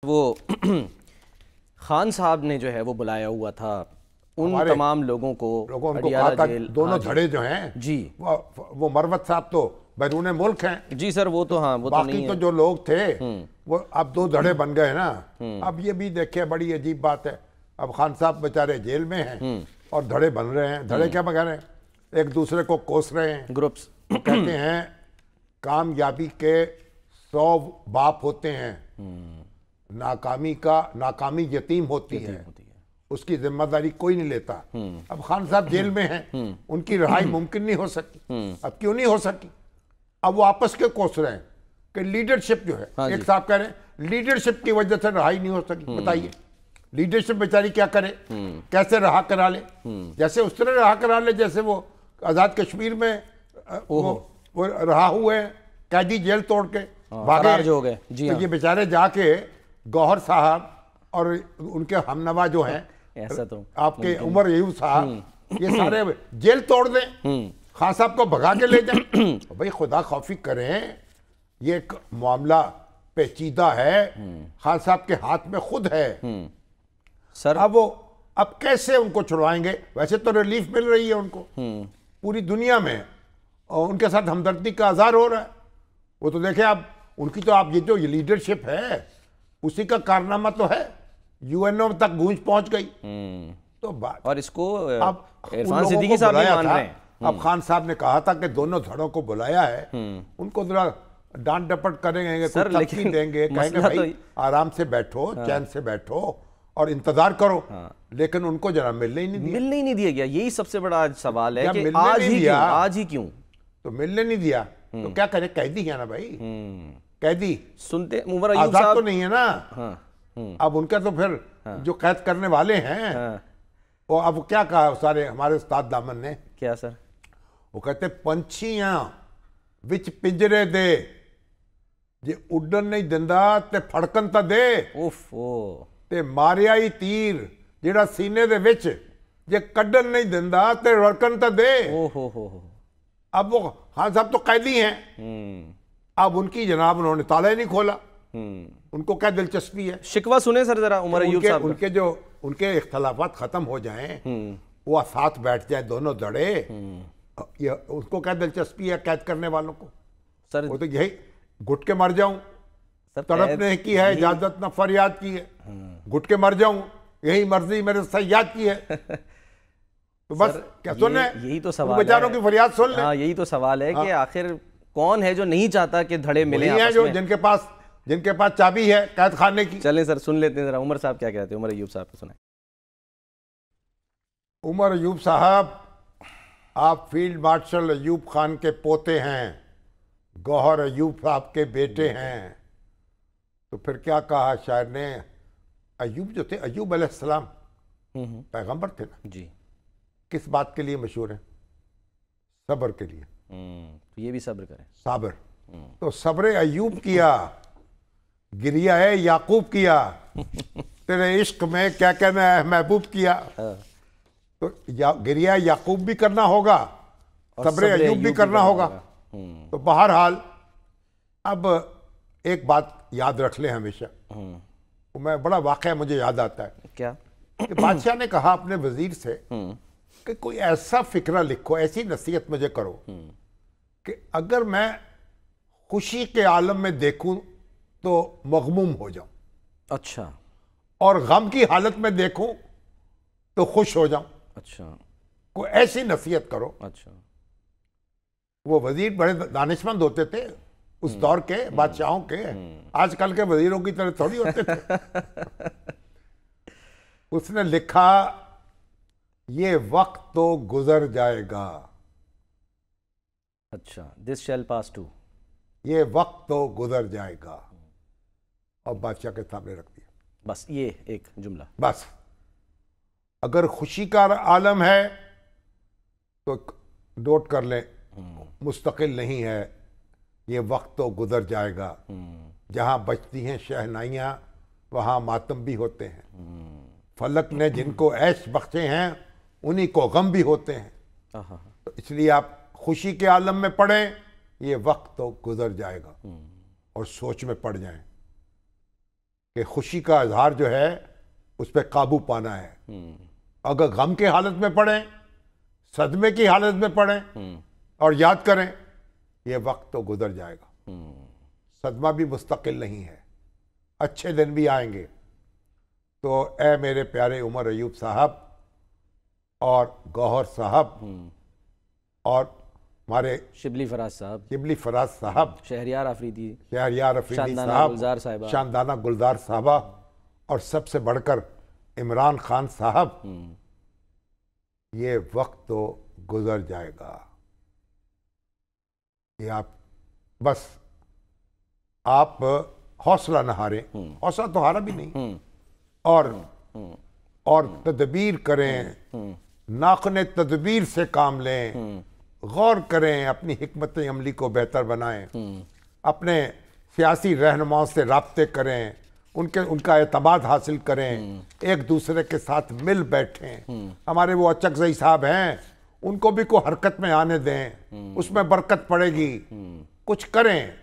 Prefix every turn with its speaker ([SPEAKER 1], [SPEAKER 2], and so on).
[SPEAKER 1] वो खान साहब ने जो है वो बुलाया हुआ था उन तमाम लोगों को
[SPEAKER 2] उनको कहा था दोनों धड़े जो हैं
[SPEAKER 1] जी
[SPEAKER 2] वो मरवत साहब तो बैरून मुल्क हैं
[SPEAKER 1] जी सर, वो तो हाँ वो
[SPEAKER 2] बाकी
[SPEAKER 1] तो नहीं
[SPEAKER 2] तो
[SPEAKER 1] है।
[SPEAKER 2] जो लोग थे वो अब दो धड़े बन गए ना। अब ये भी देखिए बड़ी अजीब बात है, अब खान साहब बेचारे जेल में हैं और धड़े बन रहे हैं। धड़े क्या बगा रहे हैं, एक दूसरे को कोस रहे हैं।
[SPEAKER 1] ग्रुप्स
[SPEAKER 2] वो कहते हैं कामयाबी के 100 बाप होते हैं, नाकामी यतीम होती है, उसकी जिम्मेदारी कोई नहीं लेता। अब खान साहब जेल में हैं, उनकी रिहाई मुमकिन नहीं हो सकी। अब क्यों नहीं हो सकी? अब वो आपस के कोस रहे हैं कि लीडरशिप जो है,
[SPEAKER 1] हाँ
[SPEAKER 2] एक साहब कह रहे हैं लीडरशिप की वजह से रिहाई नहीं हो सकी। बताइए लीडरशिप बेचारी क्या करे, कैसे रहा करा ले? जैसे उस तरह रहा करा ले जैसे वो आजाद कश्मीर में वो रहा हुए कैदी जेल तोड़ के भागे
[SPEAKER 1] जो हो गए जी।
[SPEAKER 2] तो ये बेचारे जाके गौहर साहब और उनके हमनवा जो हैं
[SPEAKER 1] ऐसा तो
[SPEAKER 2] आपके उमर अयूब साहब ये सारे जेल तोड़ दें, खान साहब को भगा के ले जाएं। भाई खुदा खौफी करें, ये एक मामला पेचीदा है, खान साहब के हाथ में खुद है
[SPEAKER 1] सर।
[SPEAKER 2] अब कैसे उनको छुड़वाएंगे? वैसे तो रिलीफ मिल रही है उनको पूरी दुनिया में और उनके साथ हमदर्दी का इज़हार हो रहा है। वो तो देखें आप उनकी तो आप ये जो ये लीडरशिप है उसी का कारनामा तो है, यूएनओ तक गूंज पहुंच गई। तो बात
[SPEAKER 1] और इसको
[SPEAKER 2] अब
[SPEAKER 1] इरफान सिद्दीकी साहब भी मान रहे हैं।
[SPEAKER 2] अब खान साहब ने कहा था कि दोनों धड़ों को बुलाया है, उनको जरा डांट डपट करेंगे,
[SPEAKER 1] सर लेकिन
[SPEAKER 2] देंगे, कहेंगे भाई तो आराम से बैठो, चैन से बैठो और इंतजार करो। लेकिन उनको जरा मिलने ही नहीं दिया
[SPEAKER 1] गया। यही सबसे बड़ा आज सवाल है कि आज ही क्यों
[SPEAKER 2] तो मिलने नहीं दिया। तो क्या करे, कैदी है ना भाई, कैदी
[SPEAKER 1] सुनते उमर अयूब
[SPEAKER 2] साहब
[SPEAKER 1] साहब
[SPEAKER 2] तो नहीं है ना। अब उनका तो फिर जो कैद करने वाले हैं वो अब क्या कहा सारे हमारे उस्ताद दामन ने,
[SPEAKER 1] क्या सर?
[SPEAKER 2] वो कहते पंछियां विच पिंजरे दे जे उड़न नहीं दिंदा ते फड़कन ता दे, ते मारिया ही तीर जेड़ा सीने दे विच जे कड्डन नहीं दिंदा ते रड़कन ता दे। अब वो हाँ साहब तो कैदी हैं, अब उनकी जनाब उन्होंने ताला ही नहीं खोला। उनको क्या दिलचस्पी है?
[SPEAKER 1] शिकवा सुने सर जरा उमर अयूब साहब।
[SPEAKER 2] उनके इख्तलाफात खत्म हो जाएं, वो साथ बैठ जाए दोनों धड़े, ये उसको क्या दिलचस्पी है कैद करने वालों को?
[SPEAKER 1] सर
[SPEAKER 2] वो तो यही घुट के मर जाऊं, तड़पने की है इजाजत न फरियाद की है, घुट के मर जाऊं यही मर्जी मेरे सयाद की है। तो बस क्या सुन रहे,
[SPEAKER 1] यही तो सवाल
[SPEAKER 2] बेचारों की फरियाद सुन ले।
[SPEAKER 1] हाँ, यही तो सवाल है कि आखिर कौन है जो नहीं चाहता कि धड़े मिले आपस
[SPEAKER 2] जो
[SPEAKER 1] में?
[SPEAKER 2] जिनके पास चाबी है कैद खाने की।
[SPEAKER 1] चलें सर सुन लेते हैं जरा उमर साहब क्या कहते हैं, उमर अयूब साहब को सुनाएं।
[SPEAKER 2] उमर अयूब साहब, आप फील्ड मार्शल अयूब खान के पोते हैं, गौहर अयूब साहब के बेटे हैं। तो फिर क्या कहा शायर ने? अयूब जो थे, अयूब अलैहिस्सलाम पैगंबर थे ना
[SPEAKER 1] जी,
[SPEAKER 2] किस बात के लिए मशहूर है? सब्र के लिए।
[SPEAKER 1] तो ये भी सब्र करें, सब्र।
[SPEAKER 2] तो सब्र अयूब किया, गिरिया है याकूब किया, तेरे इश्क में क्या कहना है महबूब किया। तो गिरिया याकूब भी करना होगा, सब्र अयूब भी करना होगा। तो बहरहाल अब एक बात याद रख ले हमेशा, तो मैं बड़ा वाक़या मुझे याद आता है।
[SPEAKER 1] क्या?
[SPEAKER 2] कि बादशाह ने कहा अपने वजीर से कि कोई ऐसा फिक्रा लिखो, ऐसी नसीहत मुझे करो कि अगर मैं खुशी के आलम में देखूं तो मगमूम हो जाऊं,
[SPEAKER 1] अच्छा,
[SPEAKER 2] और गम की हालत में देखूं तो खुश हो जाऊं।
[SPEAKER 1] अच्छा,
[SPEAKER 2] कोई ऐसी नसीहत करो।
[SPEAKER 1] अच्छा।
[SPEAKER 2] वो वजीर बड़े दानिशमंद होते थे उस दौर के बादशाहों के, आजकल के वजीरों की तरह थोड़ी होते थे। उसने लिखा, ये वक्त तो गुजर जाएगा।
[SPEAKER 1] अच्छा, दिस शैल पास टू,
[SPEAKER 2] ये वक्त तो गुजर जाएगा, और बादशाह के सामने रख दिया।
[SPEAKER 1] बस ये एक जुमला।
[SPEAKER 2] बस अगर खुशी का आलम है तो नोट कर लें, मुस्तकिल नहीं है, ये वक्त तो गुजर जाएगा। जहां बजती हैं शहनाइयां वहां मातम भी होते हैं। फलक ने जिनको ऐश बख्शे हैं उन्हीं को गम भी होते हैं। तो इसलिए आप खुशी के आलम में पढ़ें, ये वक्त तो गुजर जाएगा, और सोच में पड़ जाएं कि खुशी का इजहार जो है उस पर काबू पाना है। अगर गम की हालत में पड़े, सदमे की हालत में पड़े और याद करें ये वक्त तो गुजर जाएगा, सदमा भी मुस्तकिल नहीं है, अच्छे दिन भी आएंगे। तो ए मेरे प्यारे उमर अयूब साहब और गौहर साहब और हमारे
[SPEAKER 1] शिबली फराज साहब,
[SPEAKER 2] शहरियार अफरीदी
[SPEAKER 1] गुलजार
[SPEAKER 2] साहब, शानदाना गुलजार साहबा और सबसे बढ़कर इमरान खान साहब, ये वक्त तो गुजर जाएगा। ये आप हौसला न हारें, हौसला तो हारा भी नहीं, और तदबीर करें, नाक़ने तदबीर से काम लें, गौर करें, अपनी हिकमत अमली को बेहतर बनाएं, अपने सियासी रहनुमाओं से राब्ते करें, उनका एतमाद हासिल करें, एक दूसरे के साथ मिल बैठें। हमारे वो अचकज़ई साहब हैं, उनको भी को हरकत में आने दें, उसमें बरकत पड़ेगी। कुछ करें।